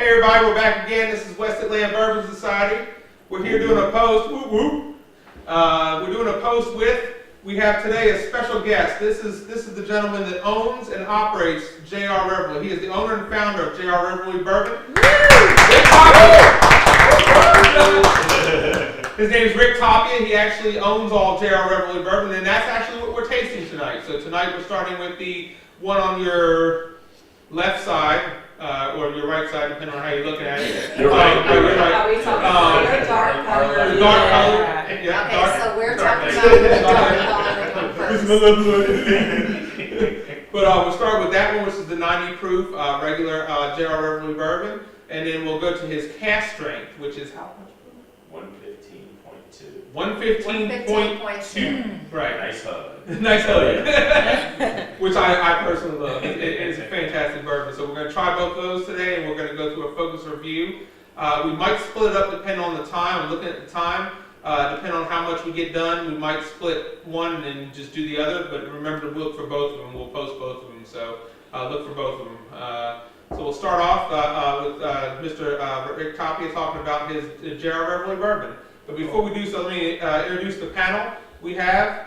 Hey everybody, we're back again. This is West Atlanta Bourbon Society. We're here doing a post. Whoop whoop. We're doing a post with. We have today a special guest. This is the gentleman that owns and operates J.R.Revelry. He is the owner and founder of J.R.Revelry Bourbon. His name is Rick Tapia. He actually owns all J.R.Revelry Bourbon, and that's actually what we're tasting tonight. So tonight we're starting with the one on your left side. Or your right side, depending on how you're looking at it. You're right. You're right. Are we talking about dark color? The dark color. Yeah. Yeah, Okay, dark, so we're dark talking color. about the dark color first. But we'll start with that one, which is the 90 proof regular J.R.Revelry bourbon, and then we'll go to his cask strength, which is how much? 115.2. 115.2. Right. Nice hug. Nice hug. Which I personally love. It is a fantastic bourbon. So we're going to try both of those today, and we're going to go through a focus review. We might split it up depending on the time. I'm looking at the time. Depending on how much we get done, we might split one and just do the other. But remember to look for both of them. We'll post both of them. So look for both of them. So we'll start off with Mr. Rick Tapia talking about his J.R.Revelry bourbon. But before we do so, let me introduce the panel. We have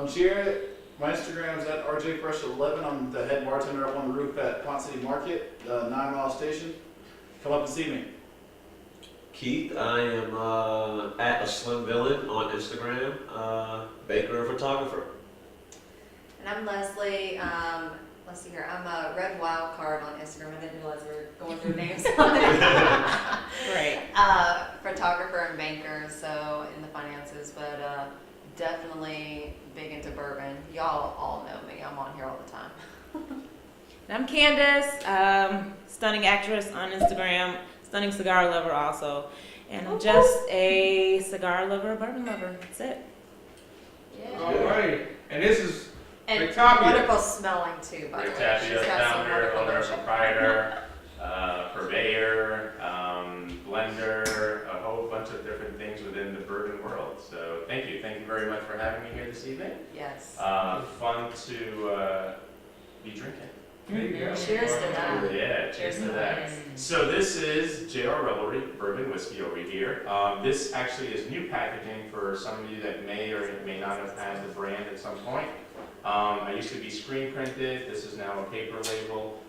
Jared. My Instagram is at rjfresh11. I'm the head bartender up on the roof at Pont City Market, 9 Mile Station. Come up and see me. Keith, I am at a Slim Villain on Instagram, baker and photographer. And I'm Leslie. Let's see here. I'm a Red Wild Card on Instagram. I didn't realize we were going through names on it. Right. Photographer and banker, so in the finances, but definitely big into bourbon. Y'all all know me. I'm on here all the time. I'm Candace, stunning actress on Instagram, stunning cigar lover also, and I'm just a cigar lover, bourbon lover. That's it. Yeah. all right, and this is And Rick Tapia. wonderful smelling too, by the Rick way. Tapia, She's got some founder, wonderful owner, lotion. proprietor, purveyor, blender, a whole bunch of different things within the bourbon world. So thank you very much for having me here this evening. Yes. Fun to be drinking. There you go. Cheers to that. Yeah, cheers to that. So this is J.R.Revelry Bourbon Whiskey over here. This actually is new packaging for some of you that may or may not have had the brand at some point. I used to be screen printed. This is now a paper label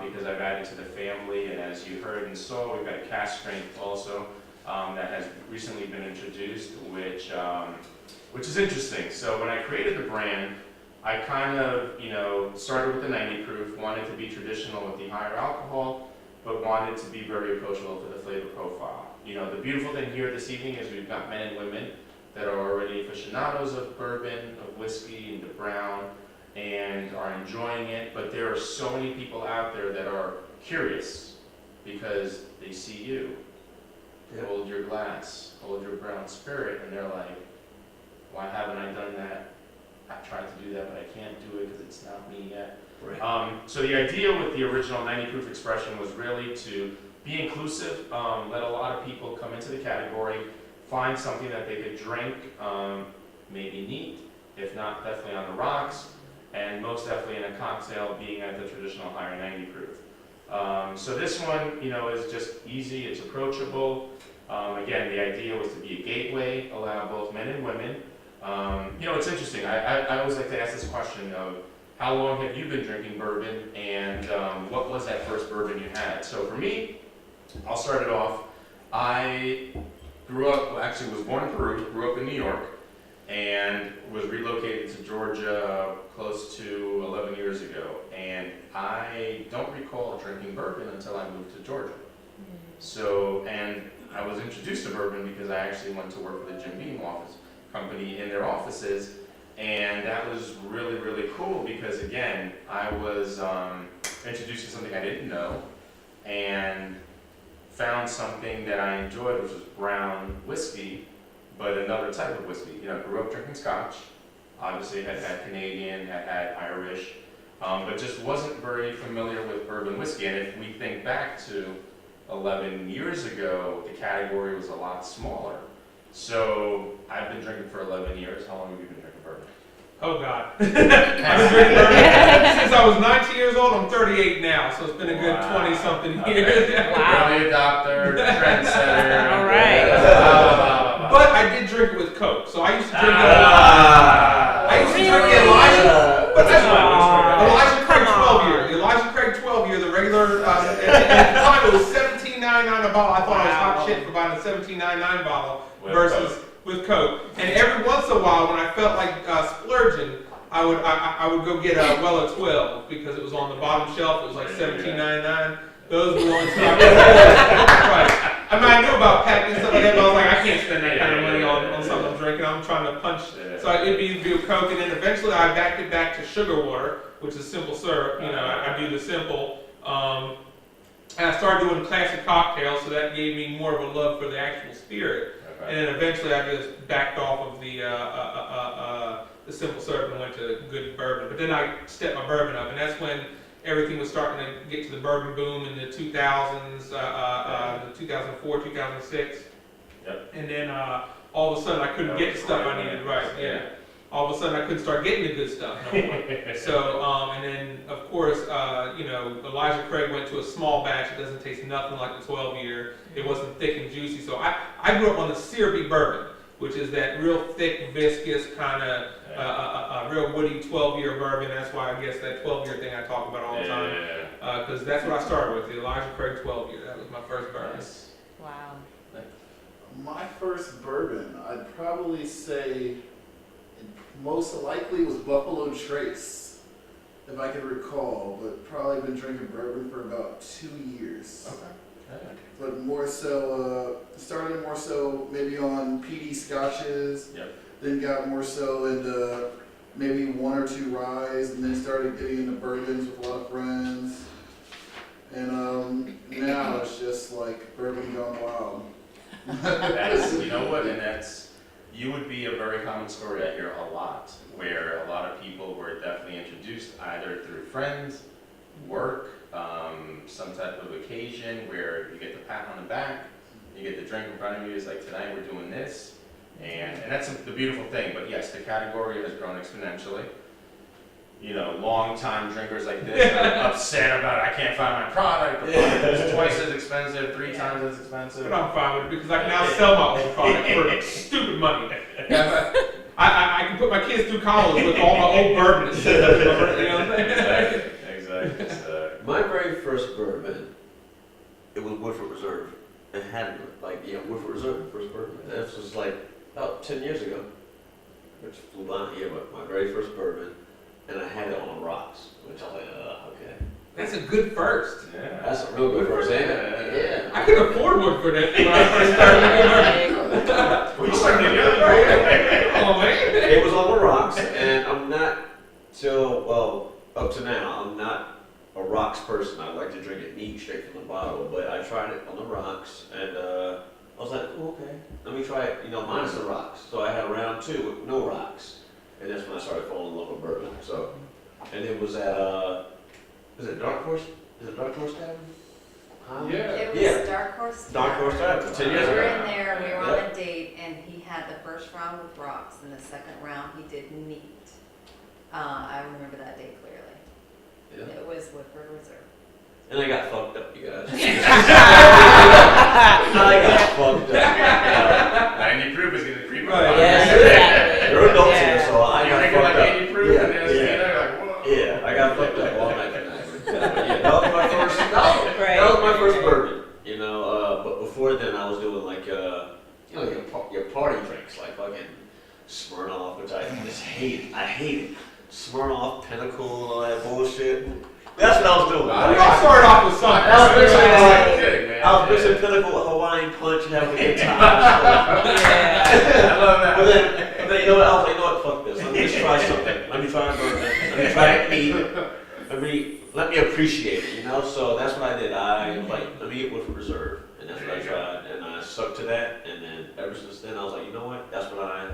because I've added to the family. And as you heard and saw, we've got a cask strength also that has recently been introduced, which is interesting. So when I created the brand, I kind of, started with the 90 proof, wanted to be traditional with the higher alcohol, but wanted to be very approachable for the flavor profile. The beautiful thing here this evening is we've got men and women that are already aficionados of bourbon, of whiskey, and the brown, and are enjoying it, but there are so many people out there that are curious because they see you. Yep. Hold your glass, hold your brown spirit, and they're like, why haven't I done that? I've tried to do that, but I can't do it because it's not me yet. Right. So the idea with the original 90 proof expression was really to be inclusive, let a lot of people come into the category, find something that they could drink, maybe neat, if not definitely on the rocks, and most definitely in a cocktail being at the traditional higher 90 proof. So this one, is just easy, it's approachable. Again, the idea was to be a gateway, allow both men and women. It's interesting. I always like to ask this question of how long have you been drinking bourbon, and what was that first bourbon you had? So for me, I'll start it off. I grew up, actually was born in Peru, grew up in New York, and was relocated to Georgia close to 11 years ago. And I don't recall drinking bourbon until I moved to Georgia. So, and I was introduced to bourbon because I actually went to work for the Jim Beam office company in their offices, and that was really, really cool because again, I was introduced to something I didn't know and found something that I enjoyed, which was brown whiskey, but another type of whiskey. Grew up drinking Scotch, obviously had Canadian, had Irish, but just wasn't very familiar with bourbon whiskey. And if we think back to 11 years ago, the category was a lot smaller. So I've been drinking for 11 years. How long have you been drinking bourbon? Oh God. I've been drinking bourbon since I was 19 years old. I'm 38 now, so it's been a good 20-something years. Wow. Early adopter, trendsetter. All right. But I did drink it with Coke, so I used to drink it a lot. I used to drink the Elijah, but that's Aw. Elijah Craig Come 12 on. year. The Elijah Craig 12 year, the regular, at the time it was $17.99 a bottle. I thought I was hot shit for buying a $17.99 bottle versus with Coke. And every once in a while, when I felt like splurging, I would go get a Weller 12 because it was on the bottom shelf. It was like $17.99. Those were the only stuff I could afford. Right. I mean, I knew about packing and stuff like that, but I was like, I can't spend that kind of money on something I'm drinking. I'm trying to punch. So it'd be Coke, and then eventually I backed it back to sugar water, which is simple syrup. You know, I do the simple. And I started doing classic cocktails, so that gave me more of a love for the actual spirit. And then eventually I just backed off of the simple syrup and went to good bourbon. But then I stepped my bourbon up, and that's when everything was starting to get to the bourbon boom in the 2000s, the 2004, 2006. Yep. And then all of a sudden I couldn't get the stuff I needed. Right, yeah. All of a sudden I couldn't start getting the good stuff no more. So, and then of course, you know, Elijah Craig went to a small batch. It doesn't taste nothing like the 12 year. It wasn't thick and juicy. So I grew up on the syrupy bourbon, which is that real thick, viscous kind of real woody 12 year bourbon. That's why I guess that 12 year thing I talk about all the time. Because that's what I started with, the Elijah Craig 12 year. That was my first bourbon. Nice. Wow. My first bourbon, I'd probably say most likely was Buffalo Trace, if I can recall, but probably been drinking bourbon for about 2 years. Okay. But more so, started more so maybe on PD scotches, Yep. then got more so into maybe 1 or 2 ryes, and then started getting into bourbons with a lot of friends. And now it's just like bourbon gone wild. That's, you know what, and you would be a very common story I hear a lot, where a lot of people were definitely introduced either through friends, work, some type of occasion where you get the pat on the back, you get the drink in front of you, it's like, tonight we're doing this, and that's the beautiful thing. But yes, the category has grown exponentially. You know, long-time drinkers like this are upset about, I can't find my product, the product is twice as expensive, 3 times as expensive. But I'm fine with it because I can now sell my old product for stupid money. I can put my kids through college with all my old bourbon and shit. You know what I'm saying? Exactly. My very first bourbon, it was Woodford Reserve. It had Woodford Reserve, first bourbon. This was like about 10 years ago, which flew by. Yeah, but my very first bourbon, and I had it on the rocks, which I was like, okay. That's a good first. Yeah. That's a real good first, ain't it? Yeah. I couldn't afford Woodford when I first started. Well, you started young, Oh man. It was on the rocks, and I'm not up to now, I'm not a rocks person. I like to drink it neat, straight from the bottle. But I tried it on the rocks, and I was like, oh, okay, let me try it, minus the rocks. So I had round 2 with no rocks, and that's when I started falling in love with bourbon. So, and it was at is it Dark Horse? Is it Dark Horse Tavern? It was Yeah. Dark Horse. Dark Horse Tavern, 10 years We were ago. in there, we were on a date, and he had the first round with rocks, and the second round he did neat. I remember that day clearly. Yeah. It was Woodford Reserve. And I got fucked up, you guys. I got fucked up. 90 proof is gonna creep up. Right. Yes, exactly. You're adults Yeah. here, so I You got drink fucked like up. 80 proof, and then like, whoa. Yeah, I got fucked up all night tonight. That was my first. That was my first bourbon. But before then, I was doing like your party drinks, like fucking Smirnoff, which I just hate. I hate it. Smirnoff, Pinnacle, all that bullshit. That's what I was doing. We all started off with something. I was mixing Pinnacle with Hawaiian Punch and having a good time. Yeah. I love that. But then, I was like, fuck this. Let me just try something. Let me try a bourbon. Let me try it neat. Let me appreciate it, So that's what I did. I was like, let me get Woodford Reserve. And that's what I tried. And I stuck to that. And then ever since then, I was like, you know what? That's what I,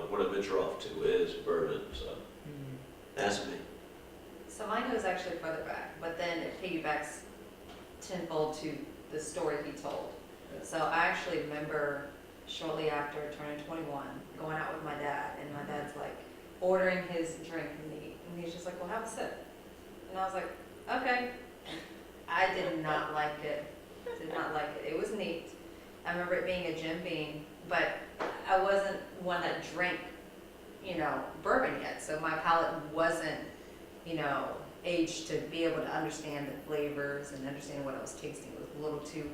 want to venture off to is bourbon. So that's me. So mine goes actually further back, but then it piggybacks tenfold to the story he told. So I actually remember shortly after turning 21, going out with my dad, and my dad's like, ordering his drink neat. And he was just like, well, have a sip. And I was like, okay. And I did not like it. Did not like it. It was neat. I remember it being a Jim Beam, but I wasn't one that drank, bourbon yet. So my palate wasn't, aged to be able to understand the flavors and understand what I was tasting. It was a little too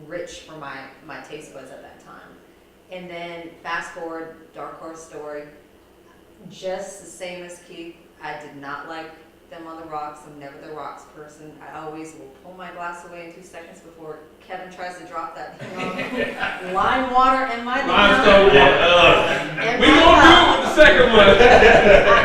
rich for my taste buds at that time. And then fast forward, Dark Horse Story, just the same as Keith. I did not like them on the rocks. I'm never the rocks person. I always will pull my glass away in 2 seconds before Kevin tries to drop that lime water in my Limestone water. We won't do it with the second one.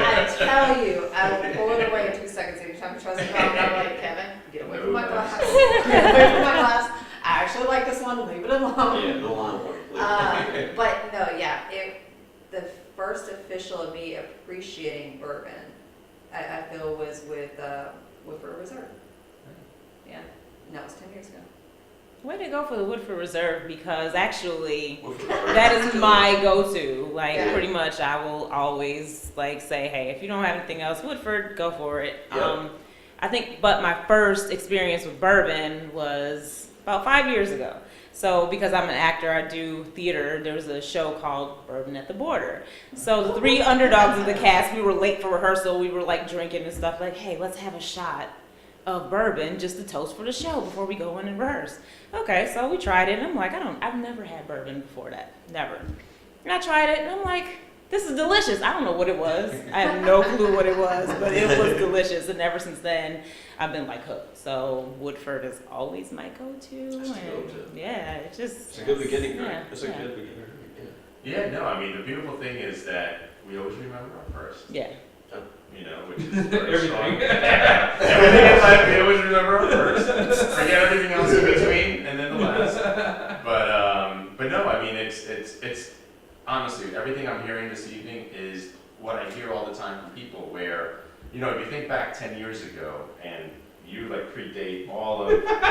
I tell you, I will pull it away in 2 seconds every time he tries to drop it. I'm like, Kevin, get away from my glass. Get away from my glass. I actually like this one. Leave it alone. Yeah, no lime water, please. But no, yeah, the first official of me appreciating bourbon, I feel was with Woodford Reserve. Yeah, no, it was 10 years ago. Way to go for the Woodford Reserve, because actually that is my go-to. Like, Yeah. pretty much I will always say, hey, if you don't have anything else, Woodford, go for it. Yep. I think, but my first experience with bourbon was about 5 years ago. So because I'm an actor, I do theater, there was a show called Bourbon at the Border. So the 3 underdogs of the cast, we were late for rehearsal, we were drinking and stuff, hey, let's have a shot of bourbon just to toast for the show before we go in and rehearse. Okay, so we tried it, and I'm like, I've never had bourbon before that, never. And I tried it, and I'm like, this is delicious. I don't know what it was. I have no clue what it was, but it was delicious. And ever since then, I've been hooked. So Woodford is always my go-to. That's the go-to. Yeah, it's It's a good beginning, right? Yeah, It's a yeah. good beginning. Yeah, no, I mean, the beautiful thing is that we always remember our first. Yeah. Which is very strong. Everything. Everything in life, we always remember our first. Forget everything else in between, and then the last. But no, I mean, it's honestly, everything I'm hearing this evening is what I hear all the time from people where, if you think back 10 years ago, and you predate all of Right.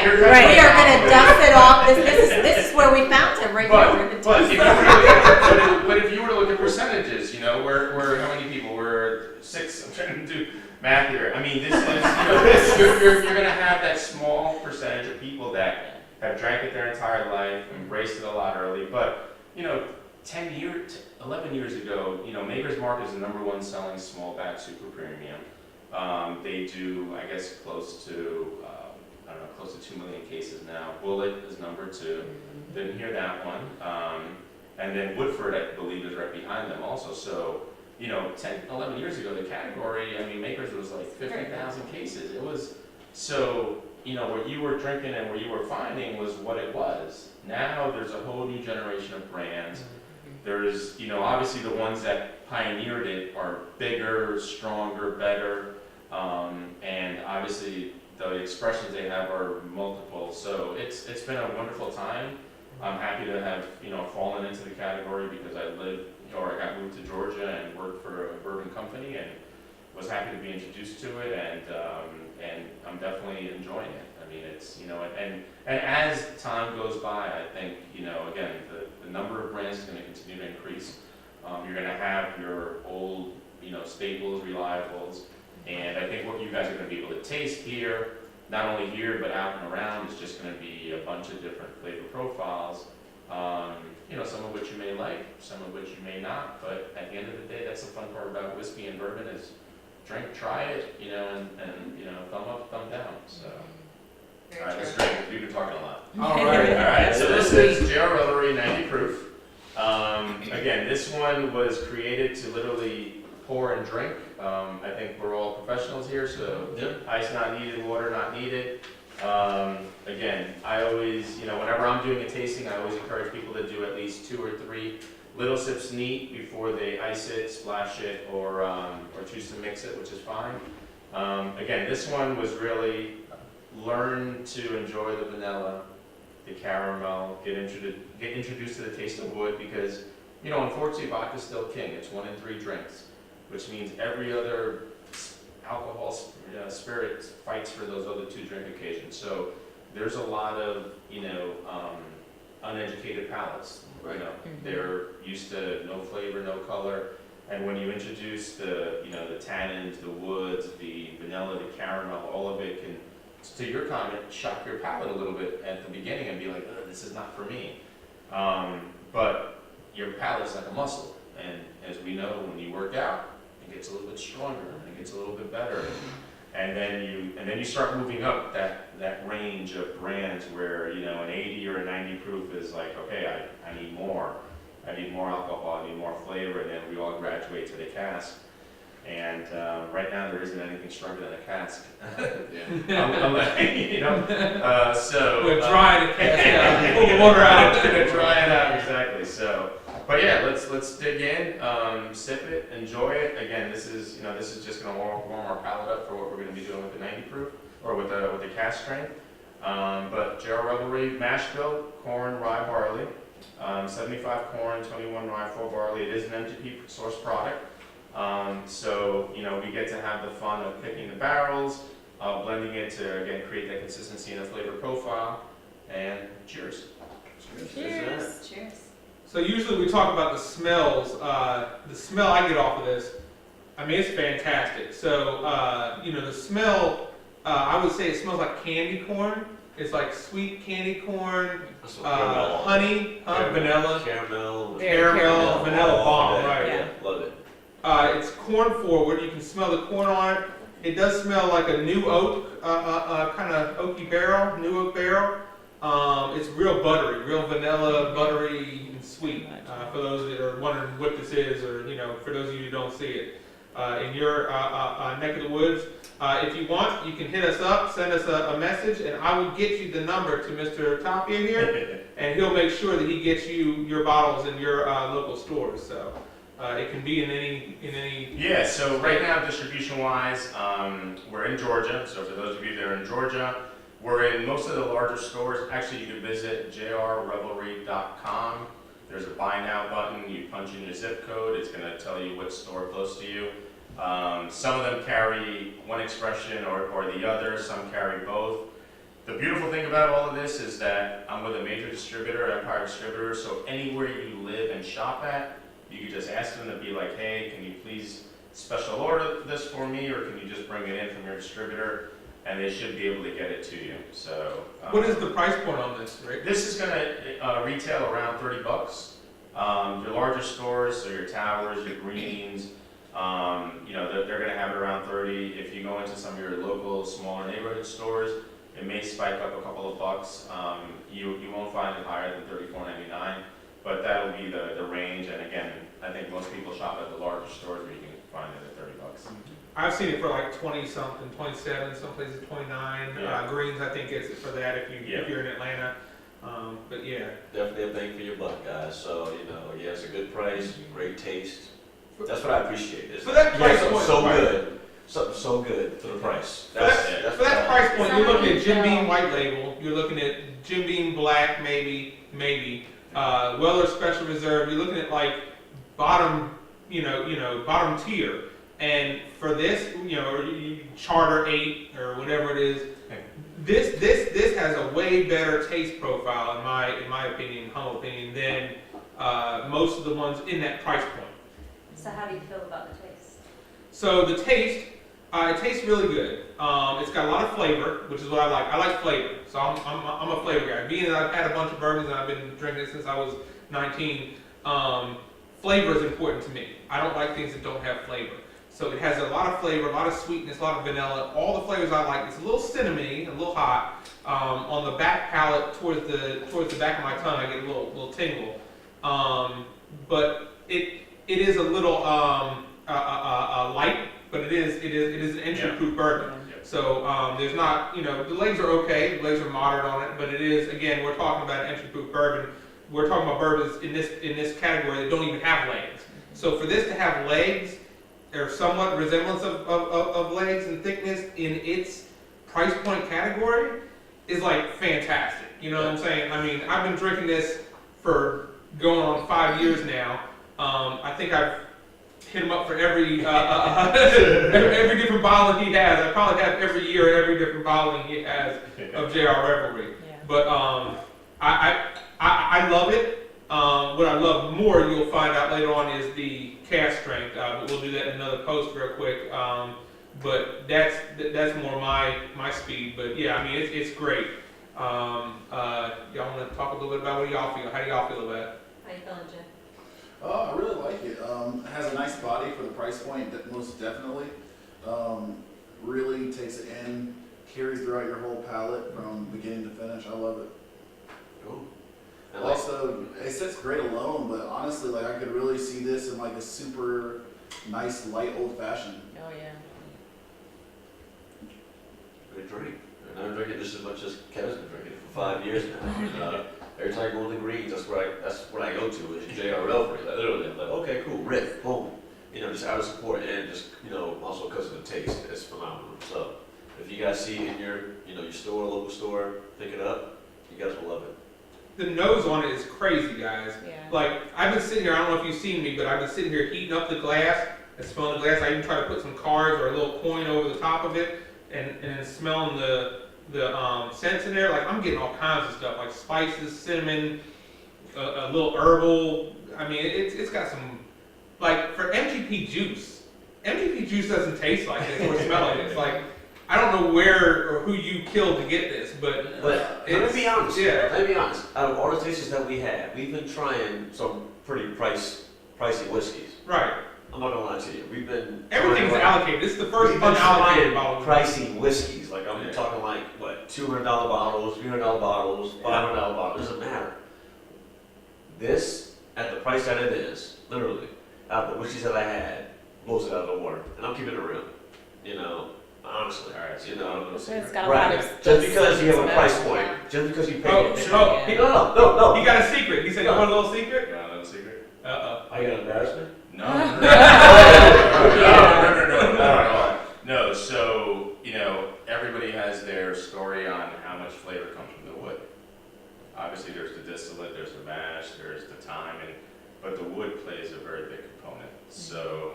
Right. We are going to dust it off. This is where we found him, right here. But if you were to look at percentages, we're how many people? We're 6. I'm trying to do math here. I mean, this is you're going to have that small percentage of people that have drank it their entire life, embraced it a lot early. But 11 years ago, Maker's Mark is the #1 selling small batch super premium. They do, I guess, close to 2 million cases now. Bullet is #2. Didn't hear that one. And then Woodford, I believe, is right behind them also. So, 10, 11 years ago, the category, Maker's was 50,000 cases. It was, so, what you were drinking and what you were finding was what it was. Now there's a whole new generation of brands. There's, obviously the ones that pioneered it are bigger, stronger, better, and obviously the expressions they have are multiple. So it's been a wonderful time. I'm happy to have, fallen into the category because I got moved to Georgia and worked for a bourbon company and was happy to be introduced to it, and I'm definitely enjoying it. I mean, it's, and as time goes by, I think, again, the number of brands is going to continue to increase. You're going to have your old, staples, reliables, and I think what you guys are going to be able to taste here, not only here, but out and around, is just going to be a bunch of different flavor profiles. Some of which you may like, some of which you may not, but at the end of the day, that's the fun part about whiskey and bourbon is drink, try it, and thumb up, thumb down, so. All right, let's drink. We've been talking a lot. All right. So this is J.R.Revelry 90 proof. Again, this one was created to literally pour and drink. I think we're all professionals here, so ice not needed, water not needed. Again, I always, whenever I'm doing a tasting, I always encourage people to do at least 2 or 3 little sips neat before they ice it, splash it, or choose to mix it, which is fine. Again, this one was really learn to enjoy the vanilla, the caramel, get introduced to the taste of wood, because, unfortunately, vodka's still king. It's 1 in 3 drinks, which means every other alcohol, spirit fights for those other 2 drink occasions. So there's a lot of, uneducated palates. Right. You know, Mhm. they're used to no flavor, no color, and when you introduce the, you know, the tannins, the woods, the vanilla, the caramel, all of it can, to your comment, shock your palate a little bit at the beginning and be like, "Ugh, this is not for me." But your palate's like a muscle, and as we know, when you work out, it gets a little bit stronger, and it gets a little bit better. And then you start moving up that range of brands where, you know, an 80 or a 90 proof is like, okay, I need more. I need more alcohol, I need more flavor, and then we all graduate to the cask. And right now there isn't anything stronger than a cask. You know, so We're drying the cask out, pull the water out. Gonna dry it out, exactly. So, but yeah, let's dig in, sip it, enjoy it. Again, this is just gonna warm our palate up for what we're gonna be doing with the 90 proof or with the cask strength. But J.R.Revelry mash bill, corn, rye, barley, 75 corn, 21 rye, 4 barley. It is an MGP source product. So, you know, we get to have the fun of picking the barrels, blending it to, again, create that consistency and a flavor profile. And cheers. Cheers. Cheers. So usually we talk about the smells. The smell I get off of this, I mean, it's fantastic. So, you know, the smell, I would say it smells like candy corn. It's like sweet candy corn, honey, vanilla, caramel, vanilla bomb, right? Yeah. Love it. It's corn forward. You can smell the corn on it. It does smell like a new oak, kind of oaky barrel, new oak barrel. It's real buttery, real vanilla, buttery, and sweet. For those that are wondering what this is, or, you know, for those of you who don't see it in your neck of the woods, if you want, you can hit us up, send us a message, and I will get you the number to Mr. Tapia here, and he'll make sure that he gets you your bottles in your local stores. So it can be in any. Yeah. So right now, distribution-wise, we're in Georgia. So for those of you that are in Georgia, we're in most of the larger stores. Actually, you can visit J.R.Revelry.com. There's a buy now button. You punch in your zip code. It's going to tell you what store close to you. Some of them carry one expression or the other. Some carry both. The beautiful thing about all of this is that I'm with a major distributor, Empire Distributor. So anywhere you live and shop at, you can just ask them to be like, hey, can you please special order this for me, or can you just bring it in from your distributor? And they should be able to get it to you. So What is the price point on this, Rick? this is going to retail around $30. Your larger stores, so your Towers, your Greens, you know, they're going to have it around 30. If you go into some of your local, smaller neighborhood stores, it may spike up a couple of bucks. You won't find it higher than $34.99, but that'll be the range. And again, I think most people shop at the larger stores where you can find it at $30. I've seen it for like 20 something, 27, some places 29. Yeah. Greens, I think, gets it for that if you're in Atlanta. But yeah. Definitely a bang for your buck, guys. So, you know, yeah, it's a good price, great taste. That's what I appreciate. It's For that price something point, so right. good. Something so good for the price. For that what I price like. point, you're looking at Jim Beam White Label. You're looking at Jim Beam Black, maybe. Weller Special Reserve. You're looking at like bottom tier. And for this, you know, or you Charter 8 or whatever it is, this has a way better taste profile in my opinion, humble opinion, than most of the ones in that price point. So how do you feel about the taste? So the taste, it tastes really good. It's got a lot of flavor, which is what I like. I like flavor, so I'm a flavor guy. Being that I've had a bunch of bourbons and I've been drinking it since I was 19, flavor is important to me. I don't like things that don't have flavor. So it has a lot of flavor, a lot of sweetness, a lot of vanilla, all the flavors I like. It's a little cinnamony, a little hot. On the back palate, towards the back of my tongue, I get a little tingle. But it is a little light, but it is an entry-proof bourbon. So there's not, you know, the legs are okay, the legs are moderate on it, but it is, again, we're talking about an entry-proof bourbon. We're talking about bourbons in this category that don't even have legs. So for this to have legs, or somewhat resemblance of legs and thickness in its price point category, is like fantastic. You know what I'm saying? I mean, I've been drinking this for going on 5 years now. I think I've hit him up for every every different bottle he has. I probably have every year every different bottle he has of J.R.Revelry. Yeah. But I I love it. What I love more, you'll find out later on, is the cast strength. But we'll do that in another post real quick. But that's more my speed. But yeah, I mean it's great. Y'all want to talk a little bit about what y'all feel? How do y'all feel about it? How you feeling, Jen? I really like it. It has a nice body for the price point, most definitely. Really takes it in, carries throughout your whole palette from beginning to finish. I love it. Cool. I like Also, it sits great alone, but honestly, like I could really see this in like a super nice light old fashioned. Oh, yeah. good drink. And I'm drinking just as much as Kevin's been drinking for 5 years now. And, every time I go to the Greens, that's what I go to is J.R.Revelry. Like, literally, I'm like, okay, cool, Rick, boom. You know, just out of support and just, you know, also because of the taste, it's phenomenal. So, if you guys see it in your, you know, your store, local store, pick it up. You guys will love it. The nose on it is crazy, guys. Yeah. Like, I've been sitting here, I don't know if you've seen me, but I've been sitting here heating up the glass and smelling the glass. I even try to put some cards or a little coin over the top of it and smelling the scents in there. Like, I'm getting all kinds of stuff, like spices, cinnamon, a little herbal. I mean, it's got some, like, for MGP juice doesn't taste like this or smell like this. Like, I don't know where or who you killed to get this, but But let me be honest. yeah. Let me be honest. Out of all the tastes that we had, we've been trying some pretty pricey whiskeys. Right. I'm not gonna lie to you. We've been Everything's trying- allocated. This is the first We've been unallocated trying bottle. pricey whiskeys. Like I'm Yeah. talking like what, $200 bottles, $300 bottles, $500 bottles. Doesn't matter. This at the price that it is, literally, out of the whiskeys that I had, blows it out of the water. And I'm keeping it real. You know, honestly. All right, so You you know, know. So it's got a lot Right. of. Just because you have a smell. price point, just because you pay Oh, it. oh, Yeah. No. he got a secret. He said, "You want a little secret?" you want a little secret? Uh-oh. Are you gonna embarrass me? No. No, so, you know, everybody has their story on how much flavor comes from the wood. Obviously, there's the distillate, there's the mash, there's the time, but the wood plays a very big component. So,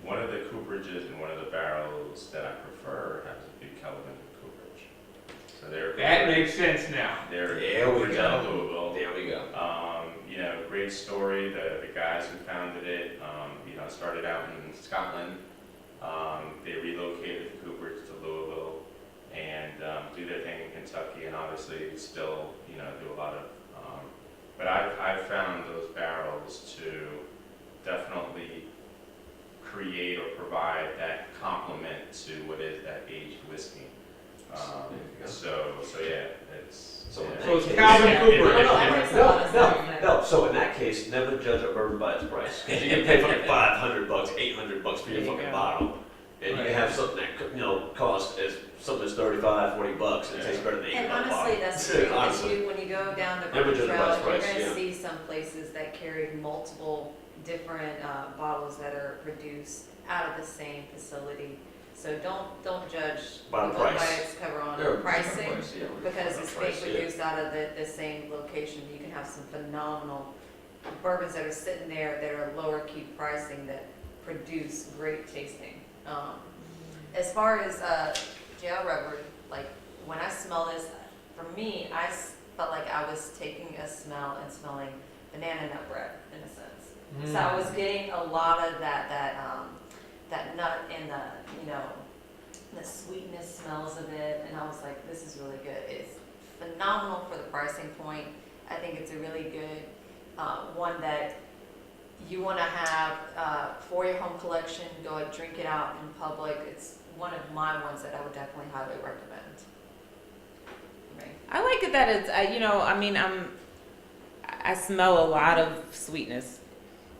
one of the cooperages and one of the barrels that I prefer has a big Kelvin cooperage. So That makes sense now. they're There we cooperage out of go. Louisville. There we go. You know, great story. The guys who founded it, you know, started out in Scotland. They relocated the cooperage to Louisville and do their thing in Kentucky, and obviously still, you know, do a lot of. But I've found those barrels to definitely create or provide that complement to what is that aged whiskey. So yeah, it's. So in yeah. that So it's case- Calvin Yeah. Cooper. No, that makes a lot of sense. No, so in that case, never judge a bourbon by its price. Because you can pay fucking $500, $800 for your There you fucking go. bottle. And you Right. can have something that, you know, costs as something that's $35, $40 and it tastes better than And $8 honestly, bottle. that's true, because Honestly. when you go down the Never Bourbon judge a Trail, book's you're price, gonna yeah. see some places that carry multiple different bottles that are produced out of the same facility. So don't judge By the the book by price. its cover on They're pricing, price, yeah, because by it's the being price, yeah. produced out of the same location. You can have some phenomenal bourbons that are sitting there that are lower key pricing that produce great tasting. As far as J.R.Revelry, like when I smell this, for me, felt like I was taking a smell and smelling banana nut bread in a sense. So I was getting a lot of that nut and the sweetness smells of it, and I was like, this is really good. It's phenomenal for the pricing point. I think it's a really good one that you want to have for your home collection. Go and drink it out in public. It's one of my ones that I would definitely highly recommend. Right. I like it that it's, you know, I mean, I smell a lot of sweetness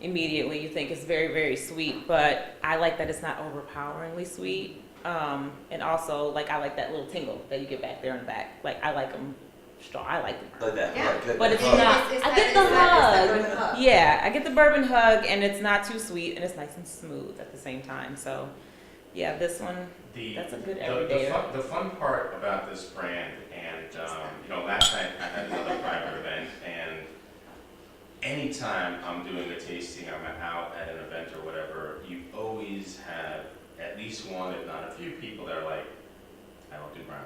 immediately. You think it's very, very sweet, but I like that it's not overpoweringly sweet. And also, like, I like that little tingle that you get back there in the back. Like, I like them strong. I like them. Like that. Yeah. Like But it's that. not. It's I that- get the it's that hug. bourbon hug. Yeah, I get the bourbon hug, and it's not too sweet, and it's nice and smooth at the same time. So, yeah, this one, that's a good everyday. The fun part about this brand, and you know, last night I had another private event, and anytime I'm doing a tasting, I'm out at an event or whatever, you always have at least one, if not a few people that are like, I don't do brown.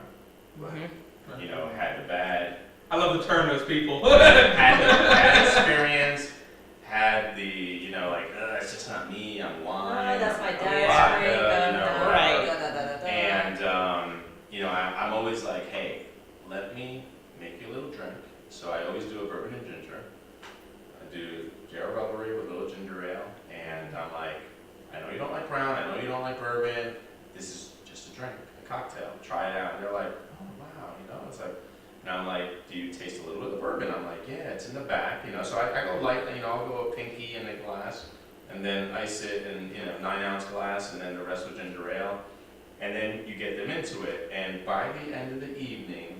Mhm. You know, had the bad, I love to turn those people. had experience, had the, you know, like, it's just not me, I'm wine. Oh, that's my I'm dad's vodka, drink. you know, Right. And, you know, I'm always like, hey, let me make you a little drink. So I always do a bourbon and ginger. I do J.R.Revelry with a little ginger ale. And I'm like, I know you don't like brown, I know you don't like bourbon. This is just a drink, a cocktail. Try it out. And they're like, oh, wow, you know, it's like, and I'm like, do you taste a little bit of bourbon? I'm like, yeah, it's in the back, you know. So I go lightly, you know, I'll go a pinky in a glass, and then ice it in, you know, 9-ounce glass, and then the rest with ginger ale. And then you get them into it, and by the end of the evening,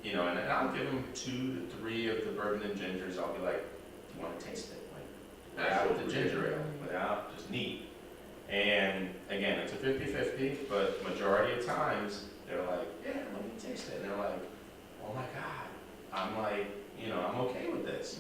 you know, and I'll give them 2 to 3 of the bourbon and gingers. I'll be like, do you want to taste it? Like, without the ginger ale, without, just neat. And again, it's a 50-50, but majority of times, they're like, yeah, let me taste it. And they're like, oh my God, I'm like, you know, I'm okay with this.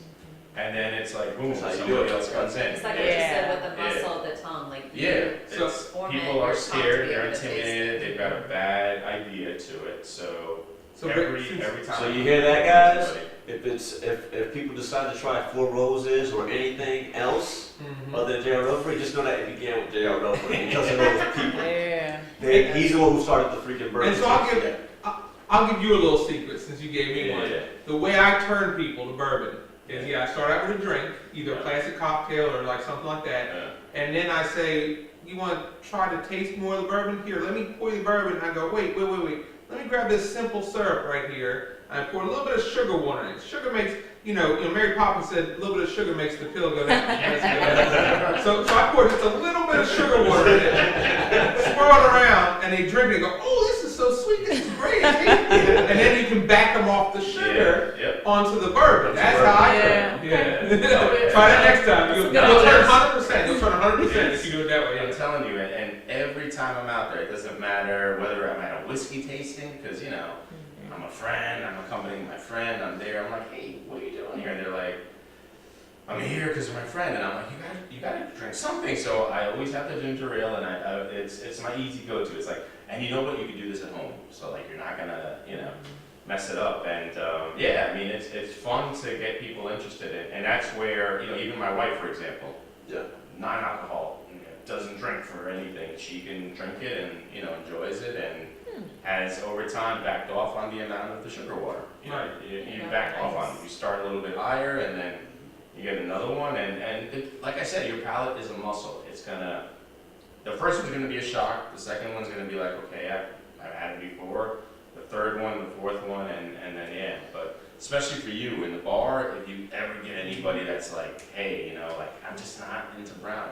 And then it's like, boom, That's how you do somebody it. else comes in. It's like what you said with the muscle of the tongue, like Yeah, So- it's, format people your are tongue to scared, be they're able to taste intimidated, it. they've got a bad idea to it, so So every since- time. So you hear that, guys? If people decide to try Four Roses or anything else Mhm. other than J.R.Revelry, just know that it began with J.R.Revelry because of those people. Yeah. He's the one who started the freaking bourbon. And so I'll give you a little secret since you gave me one. Yeah. The way I turn people to bourbon is, I start out with a drink, either a classic cocktail or like something like that, and then I say, you want to try to taste more of the bourbon? Here, let me pour you the bourbon. And I go, wait. Let me grab this simple syrup right here. And I pour a little bit of sugar water in it. Sugar makes, you know, Mary Poppins said, a little bit of sugar makes the pill go down. so I pour just a little bit of sugar water in it, swirl it around, and they drink it and go, oh, this is so sweet, this is great. And then you can back them off the sugar onto the bourbon. That's how I turn them. Yeah. Try that next time. You'll turn 100%. You'll turn 100% if you do it that way. I'm telling you, and every time I'm out there, it doesn't matter whether I'm at a whiskey tasting, because, you know, I'm a friend, I'm accompanying my friend, I'm there, I'm like, hey, what are you doing here? And they're like, I'm here because of my friend, and I'm like, you gotta drink something. So I always have the ginger ale, and it's my easy go-to. It's like, and you know what, you can do this at home, so like you're not gonna, you know, mess it up. And yeah, I mean, it's fun to get people interested in, and that's where, you know, even my wife, for example, non-alcohol, doesn't drink for anything. She can drink it and, you know, enjoys it, and has over time backed off on the amount of the sugar water. You know, you back off on it. You start a little bit higher, and then you get another one, and it, like I said, your palate is a muscle. It's gonna, the first one's gonna be a shock. The second one's gonna be like, okay, I've had it before. The third one, the fourth one, and then yeah. But especially for you in the bar, if you ever get anybody that's like, hey, you know, like, I'm just not into brown.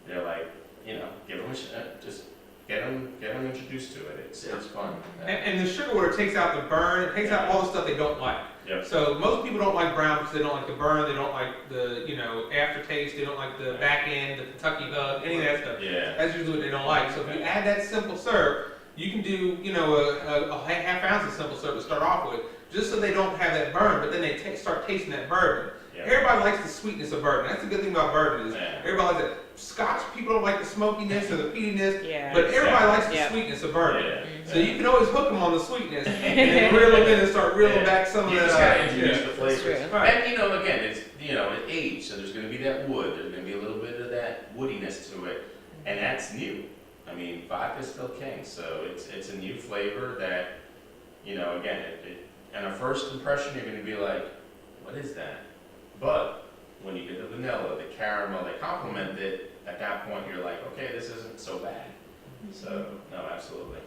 They're like, you know, give them a just get them introduced to it. It's fun. And the sugar water takes out the burn, it takes out all the stuff they don't like. Yep. So most people don't like brown because they don't like the burn, they don't like the, you know, aftertaste, they don't like the back end, the Kentucky hug, any of that stuff. Yeah. That's usually what they don't like. So if you add that simple syrup, you can do, you know, a half ounce of simple syrup to start off with, just so they don't have that burn, but then they start tasting that bourbon. Yep. Everybody likes the sweetness of bourbon. That's the good thing about bourbon is everybody likes it. Scotch, people don't like the smokiness or the peatiness, but everybody likes the sweetness of bourbon. Yeah. So you can always hook them on the sweetness and then reel them in and start reeling back some You of just that. gotta introduce the flavors. Right. And you know, again, it's, you know, it's aged, so there's gonna be that wood, there's gonna be a little bit of that woodiness to it, and that's new. I mean, vodka's still king, so it's a new flavor that, you know, again, and a first impression, you're gonna be like, what is that? But when you get the vanilla, the caramel, they complement it, at that point you're like, okay, this isn't so bad. So, no, absolutely.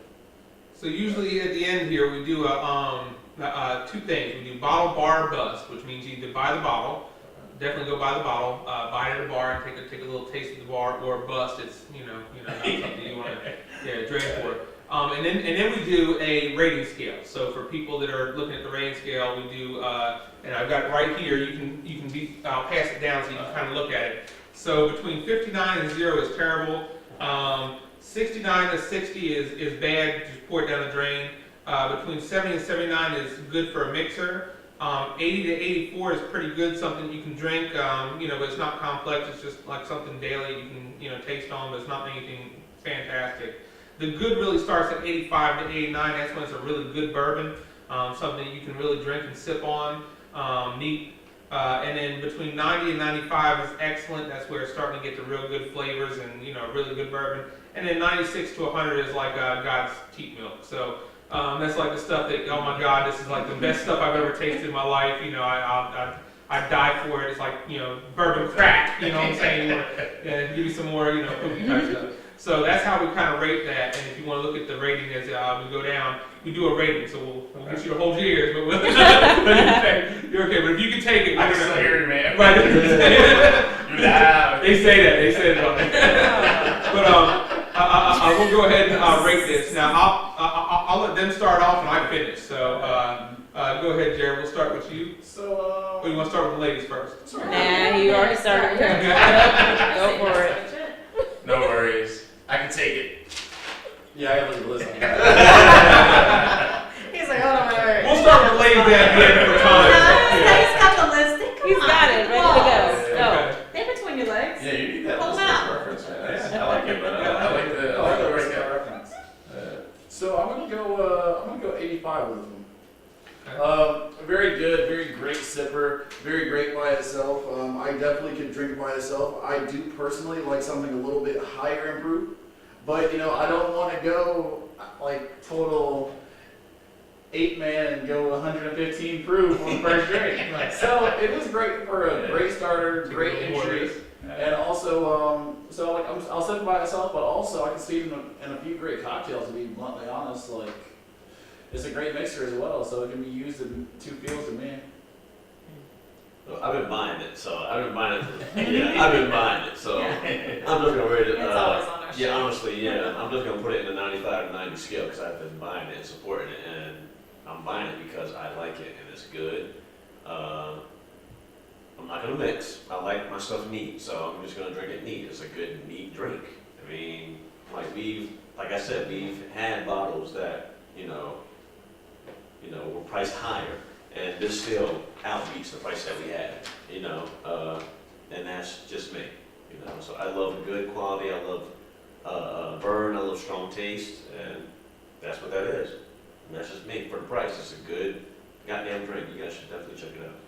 So usually at the end here we do two things. We do bottle, bar, bust, which means you either buy the bottle, definitely go buy the bottle, buy it at a bar and take a little taste of the bar, or bust. It's not something you want to drink for. And then we do a rating scale. So for people that are looking at the rating scale, we do and I've got it right here. You can I'll pass it down so you can kind of look at it. So between 59 and 0 is terrible. 69 to 60 is bad. Just pour it down the drain. Between 70 and 79 is good for a mixer. 80 to 84 is pretty good, something you can drink, but it's not complex. It's just like something daily you can taste on, but it's not anything fantastic. The good really starts at 85 to 89. That's when it's a really good bourbon. something you can really drink and sip on, neat. And then between 90 and 95 is excellent. That's where it's starting to get the real good flavors and, really good bourbon. And then 96 to 100 is like God's teat milk. So that's like the stuff that, oh my God, this is like the best stuff I've ever tasted in my life. I'd die for it. It's like, bourbon crack, you know what I'm saying? Give me some more, cookie type stuff. So that's how we kind of rate that. And if you want to look at the rating as we go down, we do a rating. So we'll get you to hold your ears, but we'll, you're okay. But if you can take it, I can still hear you, man. Right. You're loud. They say that. They say that. But I will go ahead and rate this. Now I'll let them start off and I finish. So go ahead, Jared. We'll start with you. So, Or you want to start with the ladies first? Nah, you already started. Go for it. No worries. I can take it. yeah, I gotta look at the list. He's like, hold on, wait. We'll start with the ladies at the end for time. He's got the list. He's got it, ready to go. Okay. They're between your legs. Yeah, you need that Hold list out. reference, man. I like it, but I like the breakout. reference. So I'm gonna go 85 with them. Very good, very great sipper, very great by itself. I definitely could drink it by itself. I do personally like something a little bit higher in proof, but I don't want to go like total 8-man and go 115 proof on the first drink. So it is great for a great starter, great entry, and also I'll sip it by itself, but also I can see it in a few great cocktails. To be bluntly honest, it's a great mixer as well, so it can be used in two fields to me. Well, I've been buying it, so I've been buying it, so I'm just gonna rate it. It's always on our Yeah, shelf. honestly, yeah, I'm just gonna put it in the 95 to 90 scale because I've been buying it and supporting it, and I'm buying it because I like it and it's good. I'm not gonna mix. I like my stuff neat, so I'm just gonna drink it neat. It's a good, neat drink. I mean, like I said, we've had bottles that, were priced higher, and this still outbeats the price that we had, and that's just me, So I love good quality, I love burn, I love strong taste, and that's what that is. And that's just me for the price. It's a good goddamn drink. You guys should definitely check it out.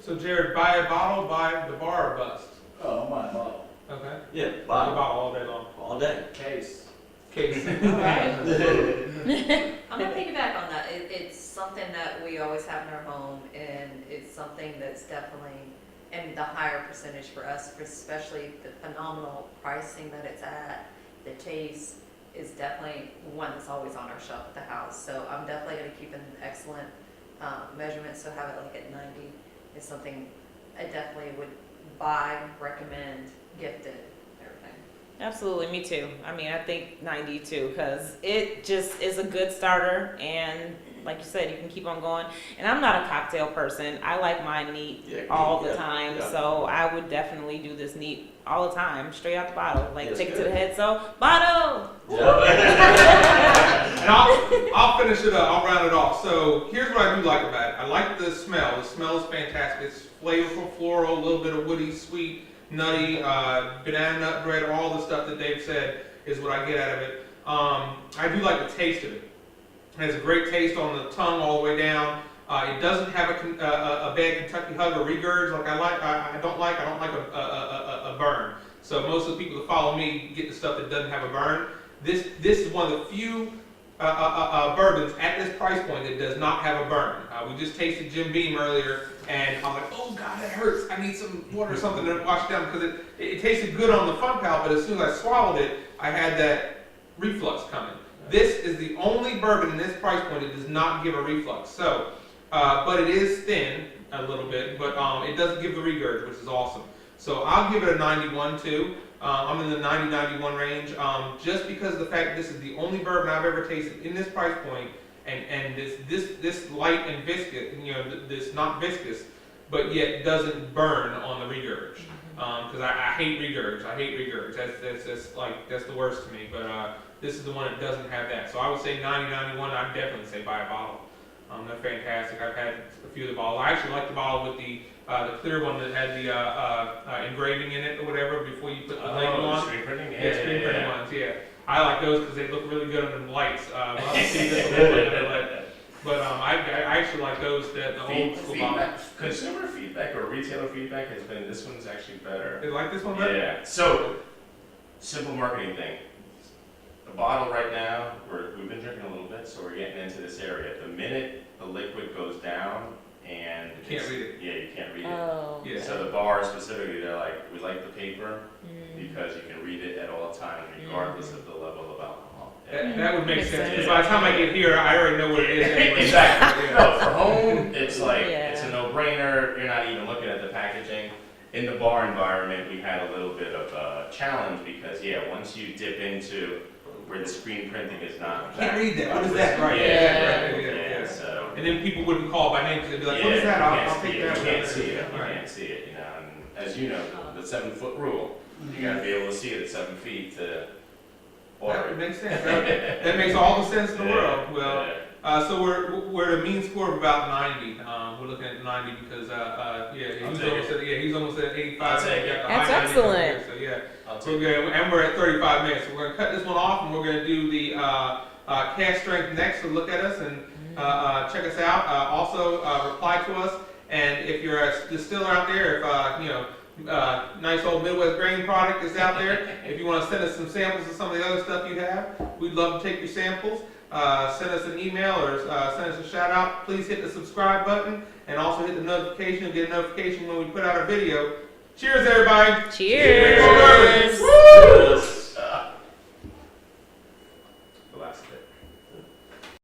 So Jared, buy a bottle, buy the bar or bust. Oh, I'm buying a bottle. Okay. Yeah, Buy a bottle bottle all day long. all day. Case. Case. I'm gonna piggyback on that. It's something that we always have in our home, and it's something that's definitely in the higher percentage for us, especially the phenomenal pricing that it's at. The taste is definitely one that's always on our shelf at the house. So I'm definitely gonna keep an excellent measurement. So have it like at 90 is something I definitely would buy, recommend, gift it, everything. Absolutely, me too. I mean, I think 90 too, because it just is a good starter, and like you said, you can keep on going. And I'm not a cocktail person. I like mine neat all the time, so I would definitely do this neat all the time, straight out the bottle. Like, take it to the head, so, bottle! And I'll finish it up. I'll round it off. So here's what I do like about it. I like the smell. The smell is fantastic. It's flavorful, floral, a little bit of woody, sweet, nutty, banana nut bread, all the stuff that Dave said is what I get out of it. I do like the taste of it. It has a great taste on the tongue all the way down. It doesn't have a bad Kentucky hug or regurge like I don't like a burn. So most of the people that follow me get the stuff that doesn't have a burn. This is one of the few bourbons at this price point that does not have a burn. We just tasted Jim Beam earlier, and I'm like, oh God, that hurts. I need some water or something to wash down, because it tasted good on the front palate, but as soon as I swallowed it, I had that reflux coming. This is the only bourbon in this price point that does not give a reflux. So, but it is thin a little bit, but it doesn't give the regurg, which is awesome. So I'll give it a 91 too. I'm in the 90-91 range, just because of the fact that this is the only bourbon I've ever tasted in this price point, and this light and viscous, this not viscous, but yet doesn't burn on the regurg. Because I hate regurg. I hate regurg. That's the worst to me. But this is the one that doesn't have that. So I would say 90-91. I'd definitely say buy a bottle. They're fantastic. I've had a few of the bottles. I actually like the bottle with the clear one that had the engraving in it or whatever before you put the label on. Screen printing? Screen printing ones, yeah. I like those because they look really good under the lights. We'll have to see this a little bit, But I actually like those, the old school bottles. Consumer feedback or retailer feedback has been, this one's actually better. You like this one better? Yeah, so, simple marketing thing. The bottle right now, we've been drinking a little bit, so we're getting into this area. The minute the liquid goes down and You can't read it. Yeah, you can't read it. Oh. Yeah. So the bar specifically, they're like, we like the paper Mm. because you can read it at all times regardless of the level of alcohol. That would make Makes sense, because sense. by the time I get here, I already know what it is anyway. Exactly. Yeah. No, for home, it's like, Yeah. it's a no-brainer. You're not even looking at the packaging. In the bar environment, we had a little bit of a challenge because, once you dip into where the screen printing is not. Can't read that. What is that? Right. Yeah. Yeah. So. And then people wouldn't call by name because they'd be like, Yeah, what is that? you I'll can't take see that. You can't see it. You Right. can't see it. And as you know, the 7-foot rule. You gotta be able to see it at 7 feet to order That it. would make sense. That makes all the sense in the world. Well, Yeah. so we're at a mean score of about 90. We're looking at 90 because he's almost at 85. I'll take it. We got the That's high 90 over here, excellent. So yeah, I'll so take it. and we're at 35 minutes. So we're gonna cut this one off and we're gonna do the cast strength next. So look at us and check us out. Also reply to us. And if you're a distiller out there, if nice old Midwest grain product is out there, if you want to send us some samples of some of the other stuff you have, we'd love to take your samples. Send us an email or send us a shout out. Please hit the subscribe button and also hit the notification. Get a notification when we put out a video. Cheers, everybody. Cheers. Cheers. Yes.